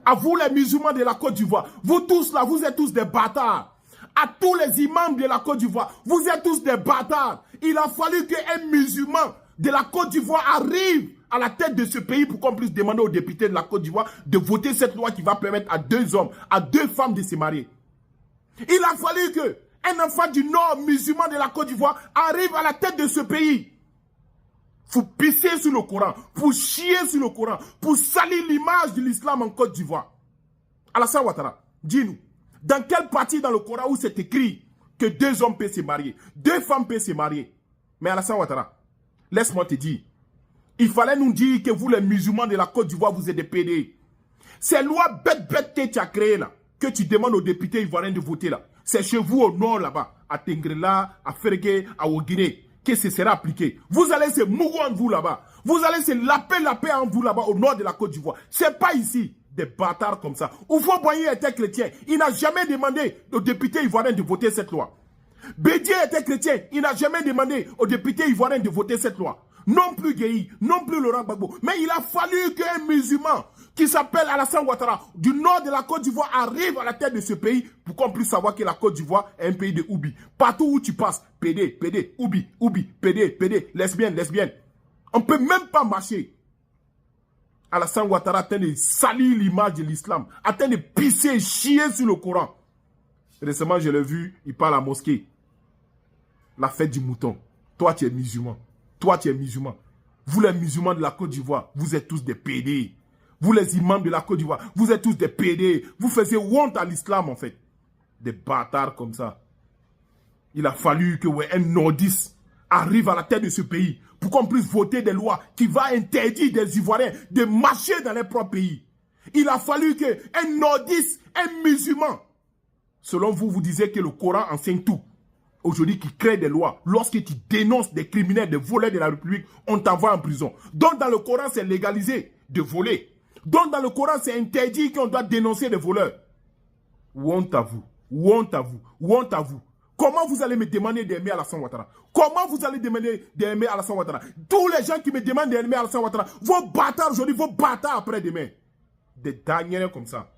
À vous les musulmans de la Côte d'Ivoire, vous tous là, vous êtes tous des bâtards. À tous les imams de la Côte d'Ivoire, vous êtes tous des bâtards. Il a fallu qu'un musulman de la Côte d'Ivoire arrive à la tête de ce pays pour qu'on puisse demander aux députés de la Côte d'Ivoire de voter cette loi qui va permettre à 2 hommes, à 2 femmes de se marier. Il a fallu qu'un enfant du Nord musulman de la Côte d'Ivoire arrive à la tête de ce pays. Pour pisser sur le Coran, pour chier sur le Coran, pour salir l'image de l'islam en Côte d'Ivoire. Alassane Ouattara, dis-nous, dans quelle partie dans le Coran où c'est écrit que 2 hommes peuvent se marier, 2 femmes peuvent se marier? Mais Alassane Ouattara, laisse-moi te dire, il fallait nous dire que vous les musulmans de la Côte d'Ivoire, vous êtes des PD. Ces lois bêtes que tu as créées là, que tu demandes aux députés ivoiriens de voter là, c'est chez vous au nord là-bas, à Tengrela, à Fergué, à Ouguiné, que ce sera appliqué. Vous allez se mourir en vous là-bas. Vous allez se laper en vous là-bas au nord de la Côte d'Ivoire. C'est pas ici, des bâtards comme ça. Oufo Boigny était chrétien. Il n'a jamais demandé aux députés ivoiriens de voter cette loi. Bédier était chrétien. Il n'a jamais demandé aux députés ivoiriens de voter cette loi. Non plus Guéhi, non plus Laurent Gbagbo. Mais il a fallu qu'un musulman qui s'appelle Alassane Ouattara du nord de la Côte d'Ivoire arrive à la tête de ce pays pour qu'on puisse savoir que la Côte d'Ivoire est un pays de Oubi. Partout où tu passes, PD, Oubi, PD, lesbienne. On ne peut même pas marcher. Alassane Ouattara atteint de salir l'image de l'islam, atteint de pisser, chier sur le Coran. Récemment, je l'ai vu, il parle à la mosquée. La fête du mouton. Toi, tu es musulman. Toi, tu es musulman. Vous, les musulmans de la Côte d'Ivoire, vous êtes tous des PD. Vous, les imams de la Côte d'Ivoire, vous êtes tous des PD. Vous faisiez honte à l'islam, en fait. Des bâtards comme ça. Il a fallu que un nordiste arrive à la tête de ce pays pour qu'on puisse voter des lois qui vont interdire des Ivoiriens de marcher dans leur propre pays. Il a fallu qu'un nordiste, un musulman, selon vous, vous disiez que le Coran enseigne tout. Aujourd'hui, qui crée des lois, lorsque tu dénonces des criminels, des voleurs de la République, on t'envoie en prison. Donc, dans le Coran, c'est légalisé de voler. Donc, dans le Coran, c'est interdit qu'on doit dénoncer des voleurs. Honte à vous. Honte à vous. Honte à vous. Comment vous allez me demander d'aimer Alassane Ouattara? Comment vous allez demander d'aimer Alassane Ouattara? Tous les gens qui me demandent d'aimer Alassane Ouattara, vos bâtards aujourd'hui, vos bâtards après-demain. Des derniers comme ça.